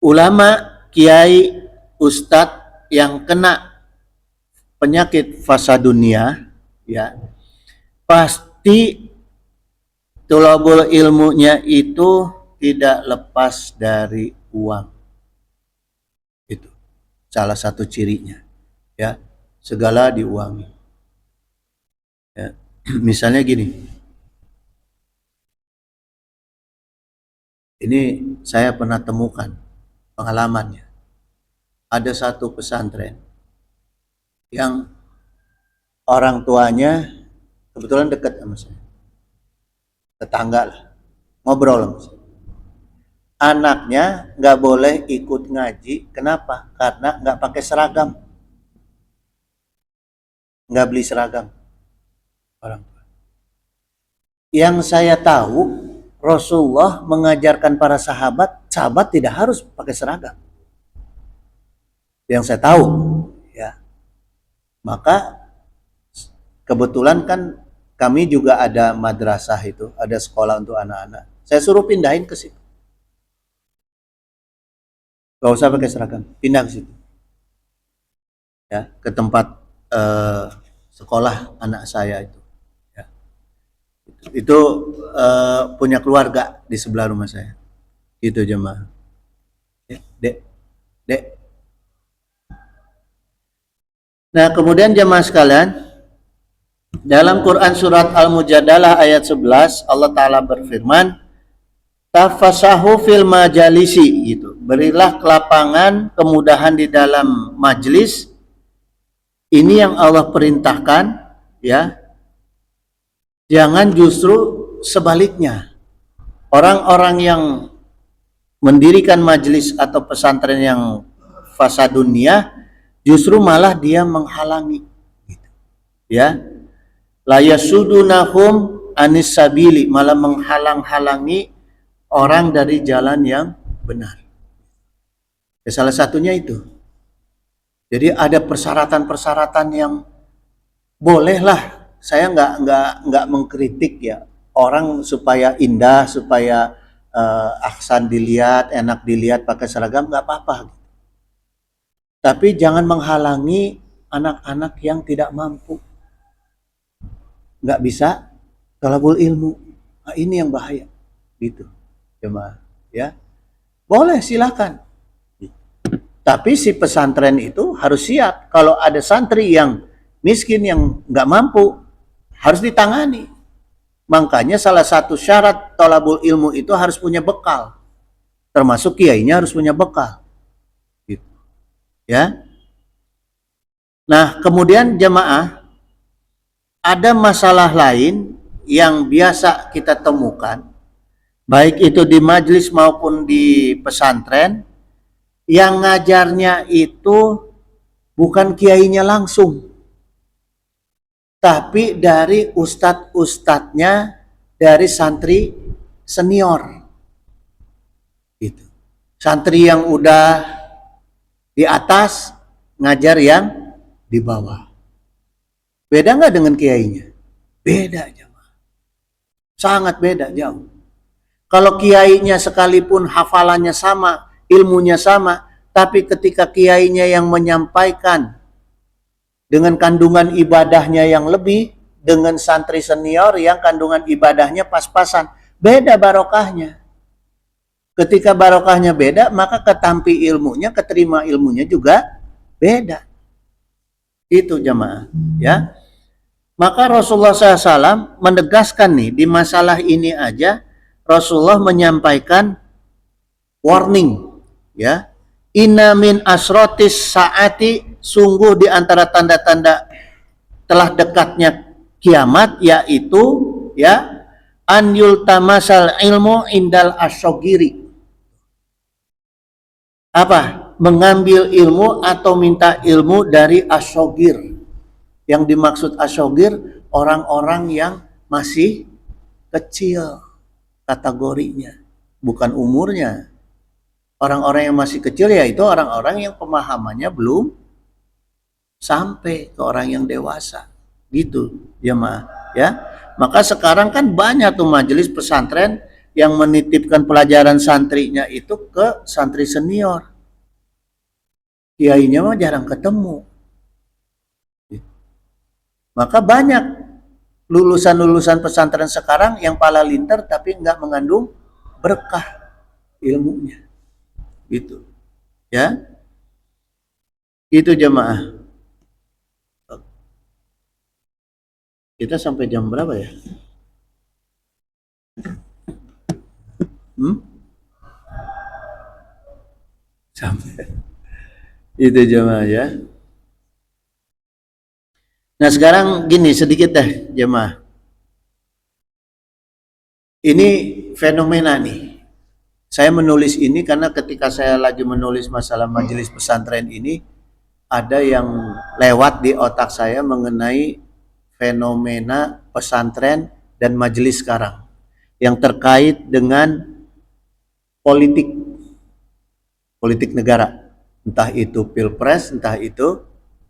ulama, kiai, ustadz yang kena penyakit fasa dunia, ya, pasti tulabul ilmunya itu tidak lepas dari uang. Itu salah satu cirinya, ya. Segala diuangi. Ya. Misalnya gini, ini saya pernah temukan pengalamannya. Ada satu pesantren yang orang tuanya kebetulan dekat sama saya, tetangga lah, ngobrol sama saya. Anaknya nggak boleh ikut ngaji, kenapa? Karena nggak pakai seragam, nggak beli seragam orang tua. Yang saya tahu, Rasulullah mengajarkan para sahabat, sahabat tidak harus pakai seragam. Yang saya tahu, ya. Maka kebetulan kan kami juga ada madrasah itu, ada sekolah untuk anak-anak. Saya suruh pindahin ke situ. Gak usah pakai seragam, pindah ke situ. Ya, ke tempat sekolah anak saya itu. Ya. Itu punya keluarga di sebelah rumah saya. Itu jemaah. Dek, dek. Nah, kemudian jemaah sekalian, dalam Quran surat Al-Mujadalah ayat 11 Allah Ta'ala berfirman, tafasahu fil majalisi, gitu. Berilah kelapangan, kemudahan di dalam majlis. Ini yang Allah perintahkan, ya. Jangan justru sebaliknya. Orang-orang yang mendirikan majlis atau pesantren yang fasa dunia, justru malah dia menghalangi, gitu. Ya. La yasudunahum anis sabili, malah menghalang-halangi orang dari jalan yang benar. Ya, salah satunya itu. Jadi ada persyaratan-persyaratan yang bolehlah, saya nggak mengkritik ya orang supaya indah, supaya aksan dilihat, enak dilihat pakai seragam, nggak apa-apa. Tapi jangan menghalangi anak-anak yang tidak mampu, nggak bisa thalabul ilmu. Nah, ini yang bahaya, gitu, jemaah. Ya, boleh silakan. Tapi si pesantren itu harus siap. Kalau ada santri yang miskin, yang nggak mampu, harus ditangani. Makanya salah satu syarat thalabul ilmu itu harus punya bekal. Termasuk kiainya harus punya bekal. Gitu. Ya. Nah, kemudian jemaah, ada masalah lain yang biasa kita temukan, baik itu di majelis maupun di pesantren, yang ngajarnya itu bukan kiainya langsung, tapi dari ustadz-ustadznya, dari santri senior. Gitu. Santri yang udah di atas ngajar yang di bawah. Beda nggak dengan kiainya? Beda, jemaah. Sangat beda, jauh. Kalau kiainya sekalipun hafalannya sama, ilmunya sama, tapi ketika kiainya yang menyampaikan dengan kandungan ibadahnya yang lebih, dengan santri senior yang kandungan ibadahnya pas-pasan, beda barokahnya. Ketika barokahnya beda, maka ketampi ilmunya, keterima ilmunya juga beda. Itu jemaah, ya. Maka Rasulullah SAW menegaskan nih, di masalah ini aja Rasulullah menyampaikan warning, ya. Inna min asrotis saati, sungguh di antara tanda-tanda telah dekatnya kiamat, yaitu, ya, an yultamasal ilmu indal asyogiri. Apa? Mengambil ilmu atau minta ilmu dari asyogir. Yang dimaksud asyogir, orang-orang yang masih kecil kategorinya, bukan umurnya. Orang-orang yang masih kecil yaitu orang-orang yang pemahamannya belum sampai ke orang yang dewasa. Gitu, jemaah, ya. Maka sekarang kan banyak tuh majelis pesantren yang menitipkan pelajaran santrinya itu ke santri senior. kiainya mah jarang ketemu. Maka banyak lulusan-lulusan pesantren sekarang yang pala linter tapi nggak mengandung berkah ilmunya, gitu ya. Itu jemaah. Kita sampai jam berapa ya? Sampai itu jemaah ya. Nah sekarang gini sedikit deh jemaah. Ini fenomena nih. Saya menulis ini karena ketika saya lagi menulis masalah majelis pesantren ini, ada yang lewat di otak saya mengenai fenomena pesantren dan majelis sekarang yang terkait dengan politik negara, entah itu pilpres, entah itu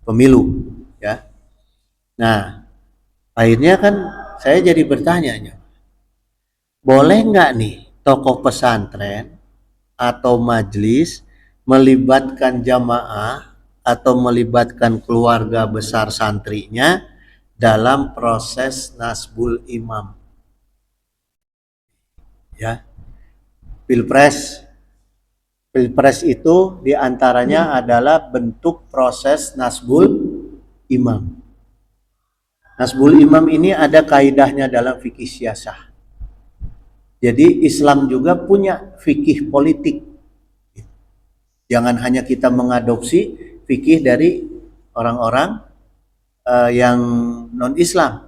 pemilu, ya. Nah, akhirnya kan saya jadi bertanya, boleh nggak nih tokoh pesantren atau majelis melibatkan jamaah atau melibatkan keluarga besar santrinya dalam proses nasbul imam, ya. Pilpres itu diantaranya adalah bentuk proses nasbul imam. Nasbul imam ini ada kaidahnya dalam fikih siyasah. Jadi Islam juga punya fikih politik. Jangan hanya kita mengadopsi fikih dari orang-orang yang non-Islam.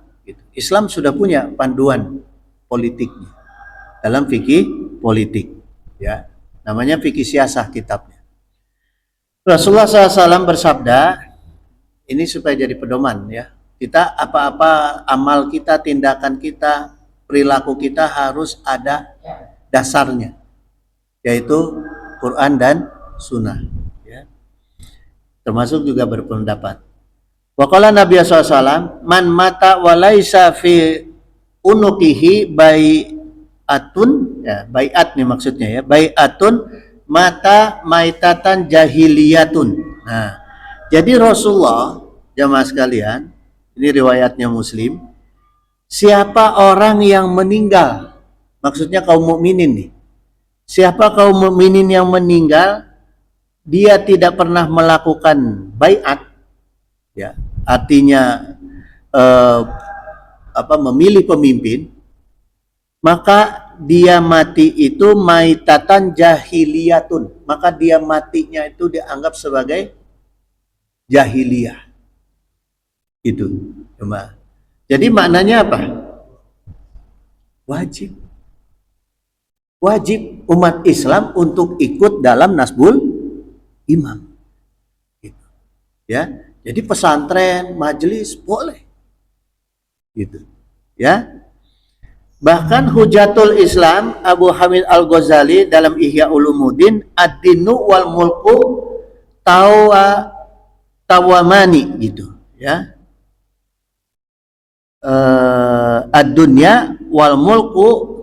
Islam sudah punya panduan politiknya dalam fikih politik, ya. Namanya fikih siyasah kitabnya. Rasulullah SAW bersabda, ini supaya jadi pedoman ya. Kita apa-apa amal kita, tindakan kita, perilaku kita harus ada dasarnya, yaitu Quran dan Sunnah. Ya. Termasuk juga berpendapat. Waqala Nabi SAW, man mata walaisa fi unukihi bai'atun, ya, bai'at nih maksudnya ya, bai'atun mata maitatan jahiliyatun. Nah, jadi Rasulullah, jamaah sekalian, ini riwayatnya Muslim, siapa orang yang meninggal, maksudnya kaum mukminin nih, siapa kaum mukminin yang meninggal, dia tidak pernah melakukan bai'at, ya, artinya memilih pemimpin, maka dia mati itu maitatan jahiliyatun, maka dia matinya itu dianggap sebagai jahiliyah. Itu cuma. Jadi maknanya apa? Wajib umat Islam untuk ikut dalam nasbul imam. Gitu. Ya. Jadi pesantren, majelis boleh. Gitu. Ya. Bahkan Hujatul Islam Abu Hamid Al-Ghazali dalam Ihya Ulumuddin, ad-dinu wal mulku tawamani, gitu ya. Ad-dunya wal mulku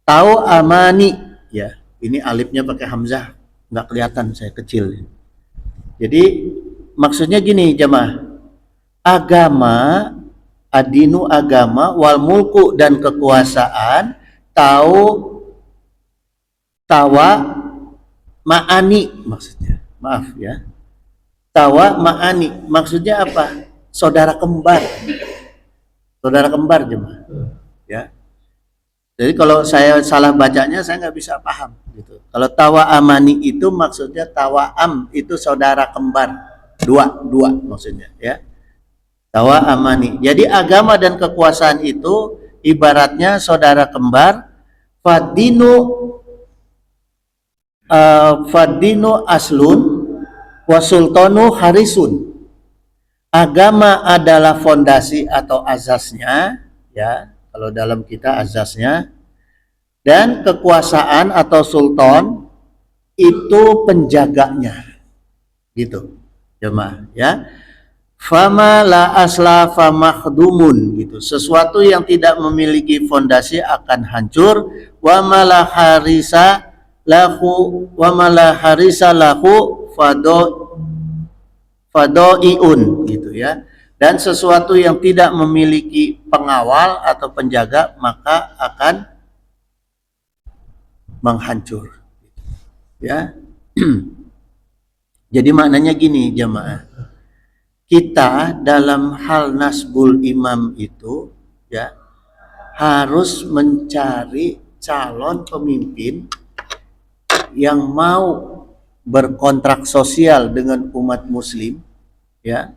tawamani, ya. Ini alifnya pakai hamzah, nggak kelihatan, saya kecil. Jadi maksudnya gini jemaah, agama, adinu agama, wal mulku dan kekuasaan, tawa ma'ani maksudnya, maaf ya, tawa ma'ani maksudnya apa? Saudara kembar jemaah, ya. Jadi kalau saya salah bacanya saya nggak bisa paham gitu. Kalau tawa amani itu maksudnya tawaam itu saudara kembar, dua maksudnya, ya. Tawa amani. Jadi agama dan kekuasaan itu ibaratnya saudara kembar. Fadinu aslun wasultanu harisun. Agama adalah fondasi atau azasnya, ya. Kalau dalam kita azasnya, dan kekuasaan atau sultan itu penjaganya, gitu jemaah, ya. Fama la asla famakhdumun, gitu. Sesuatu yang tidak memiliki fondasi akan hancur. Wa mala harisa lahu fadaiun gitu ya. Dan sesuatu yang tidak memiliki pengawal atau penjaga maka akan menghancur. Ya. Jadi maknanya gini jemaah. Kita dalam hal nasbul imam itu ya harus mencari calon pemimpin yang mau berkontrak sosial dengan umat muslim ya,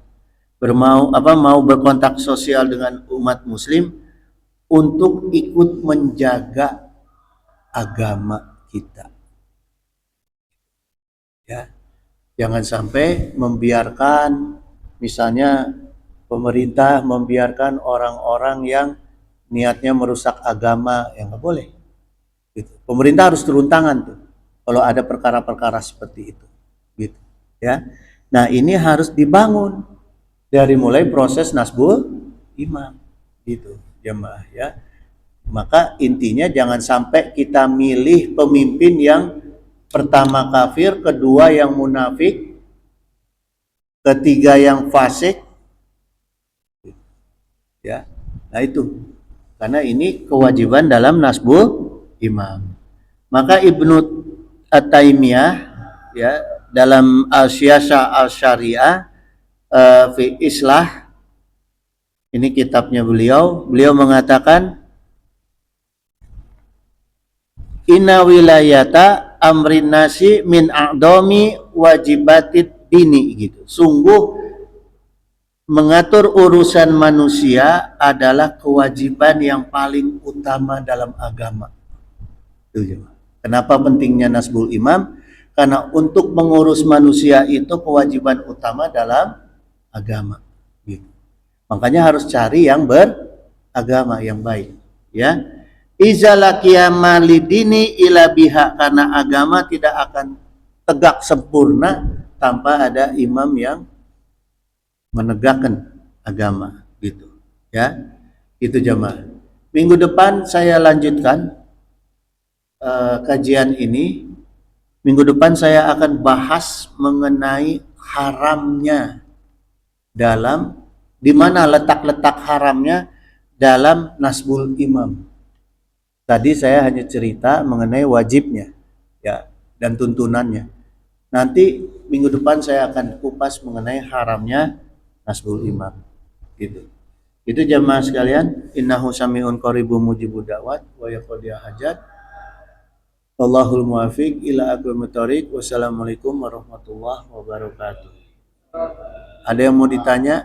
mau berkontak sosial dengan umat muslim untuk ikut menjaga agama kita ya. Jangan sampai membiarkan misalnya pemerintah membiarkan orang-orang yang niatnya merusak agama, yang nggak boleh gitu. Pemerintah harus turun tangan tuh kalau ada perkara-perkara seperti itu gitu ya. Nah ini harus dibangun dari mulai proses nasbul imam gitu jemaah ya. Maka intinya jangan sampai kita milih pemimpin yang pertama kafir, kedua yang munafik, ketiga yang fasik ya. Nah itu karena ini kewajiban dalam nasbul imam. Maka Ibnu At-Taimiyah ya dalam Al-Siyasah Al-Syariah fi Islah, ini kitabnya beliau mengatakan inna wilayata amrin nasi min a'dami wajibatid dini gitu. Sungguh mengatur urusan manusia adalah kewajiban yang paling utama dalam agama. Kenapa pentingnya nasbul imam? Karena untuk mengurus manusia itu kewajiban utama dalam agama. Gitu. Makanya harus cari yang beragama yang baik. Ya, izalakiya lidini ila biha, karena agama tidak akan tegak sempurna tanpa ada imam yang menegakkan agama. Gitu. Ya, itu jamaah. Minggu depan saya lanjutkan kajian ini. Minggu depan saya akan bahas mengenai haramnya dalam, di mana letak-letak haramnya dalam nasbul imam. Tadi saya hanya cerita mengenai wajibnya ya dan tuntunannya. Nanti minggu depan saya akan kupas mengenai haramnya nasbul imam. Gitu. Itu jamaah sekalian, innahu sami'un qaribun mujibud da'wat wa yaqdiya hajat. Wallahul muwaffiq ila aqwamit thoriq. Wassalamualaikum warahmatullahi wabarakatuh. Ada yang mau ditanya?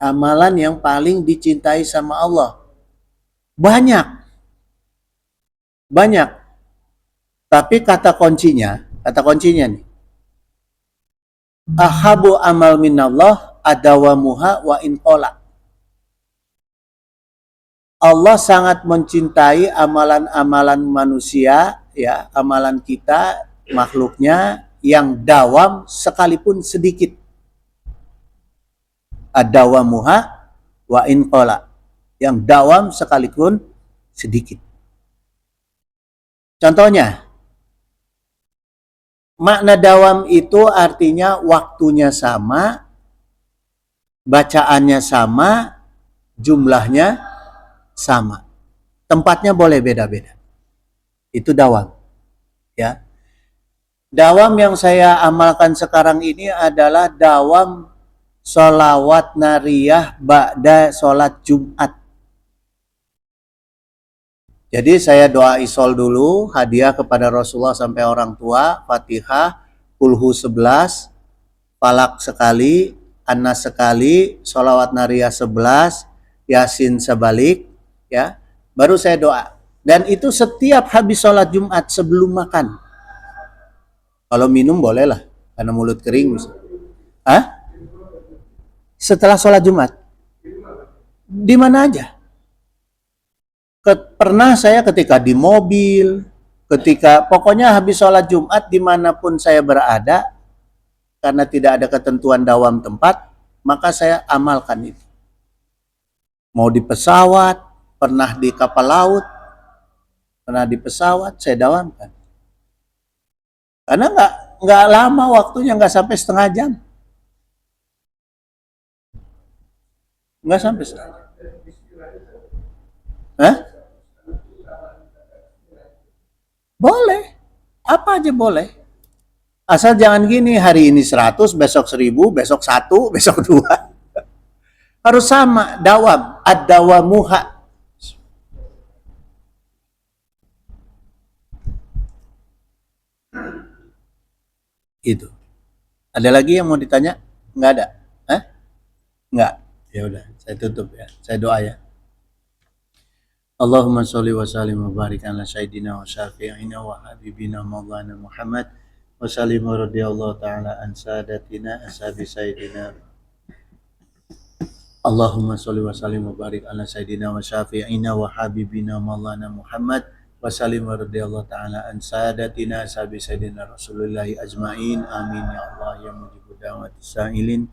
Amalan yang paling dicintai sama Allah. Banyak. Tapi kata kuncinya nih. Ahabu amal minallah adawamuha wa in qala. Allah sangat mencintai amalan-amalan manusia ya, amalan kita makhluknya yang dawam sekalipun sedikit. Adawamuha wa in qala. Yang dawam sekalipun sedikit. Contohnya, makna dawam itu artinya waktunya sama, bacaannya sama, jumlahnya sama. Tempatnya boleh beda-beda. Itu dawam. Ya. Dawam yang saya amalkan sekarang ini adalah dawam sholawat nariyah ba'da sholat Jumat. Jadi saya doa isol dulu, hadiah kepada Rasulullah sampai orang tua, Fatihah, Kulhu 11, Falak sekali, Anas sekali, Sholawat Nariyah 11, Yasin sebalik, ya. Baru saya doa. Dan itu setiap habis sholat Jumat sebelum makan. Kalau minum bolehlah, karena mulut kering. Setelah sholat Jumat. Di mana aja. Pernah saya ketika di mobil, pokoknya habis sholat Jumat dimanapun saya berada, karena tidak ada ketentuan dawam tempat, maka saya amalkan itu. Mau di pesawat, pernah di kapal laut, pernah di pesawat, saya dawamkan. Karena nggak lama waktunya, nggak sampai setengah jam, nggak sampai setengah jam. Hah? Boleh, apa aja boleh. Asal jangan gini, hari ini 100, besok 1000, besok 1, besok 2. Harus sama, dawam, ad-dawamuha. Itu. Ada lagi yang mau ditanya? Nggak ada? Hah? Nggak? Ya udah, saya tutup ya. Saya doa ya. Allahumma sholli wa sallim wa barik ala sayyidina wa syafi'ina wa habibina maulana Muhammad wa sallim wa radiyallahu ta'ala an sadatina ashabi sayyidina. Allahumma sholli wa sallim wa barik ala sayyidina wa syafi'ina wa habibina maulana Muhammad wa sallim wa radiyallahu ta'ala an sadatina ashabi sayyidina Rasulullahi ajma'in. Amin ya Allah ya mujibud da'wati sa'ilin.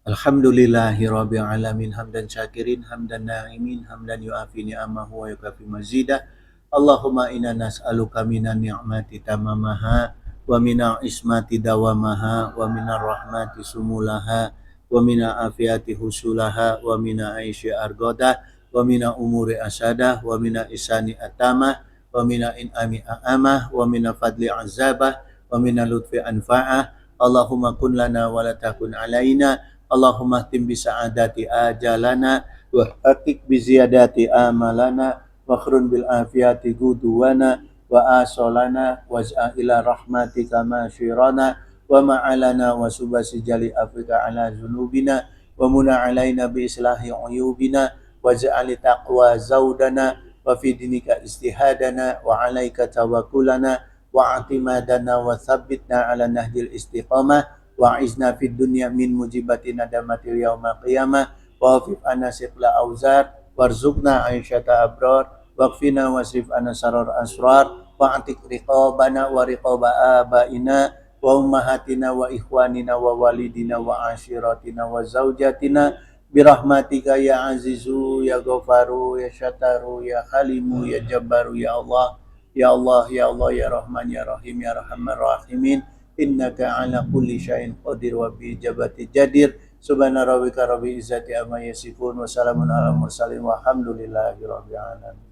Alhamdulillahi rabbil alamin hamdan syakirin hamdan na'imin hamdan yu'afi ni'amahu wa yukafi mazidah. Allahumma inna nas'aluka minan ni'mati tamamaha wa minal ismati dawamaha wa minar rahmati sumulaha wa mina afiyati husulaha wa mina aishi argodah wa mina umuri asadah wa mina isani atamah wa mina in'ami a'amah wa mina fadli azabah wa mina lutfi anfa'ah. Allahumma kun lana wa la takun alaina. Allahumma tim bisa'adati ajalana wa hakik biziyadati amalana wa khrun bil afiyati guduwana wa asolana wa ila rahmatika masyirana wa ma'alana wa subasi jali afrika ala zunubina wa muna alaina bi islahi uyubina wa ja'ali taqwa zaudana wa fi dinika istihadana wa alaika tawakulana wa atimadana wa thabbitna ala nahdil istiqamah wa izna fid dunya min mujibati nadamatil yaumil qiyamah wa fif anna siqla auzar warzuqna aisyata abrar waqfina wasrif anna sarar asrar wa antik riqabana wa riqaba abaina wa ummahatina wa ikhwanina wa walidina wa ashiratina wa zaujatina birahmatika ya azizu ya ghafaru ya syataru ya halimu ya jabbaru ya Allah ya Allah ya Allah ya Rahman ya Rahim ya Rahman Rahimin. Innaka ala kulli syai'in qadir wa bi ijabati jadir. Subhana rabbika rabbil izzati amma yasifun wa salamun alal mursalin walhamdulillahi rabbil alamin.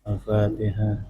Al-Fatihah.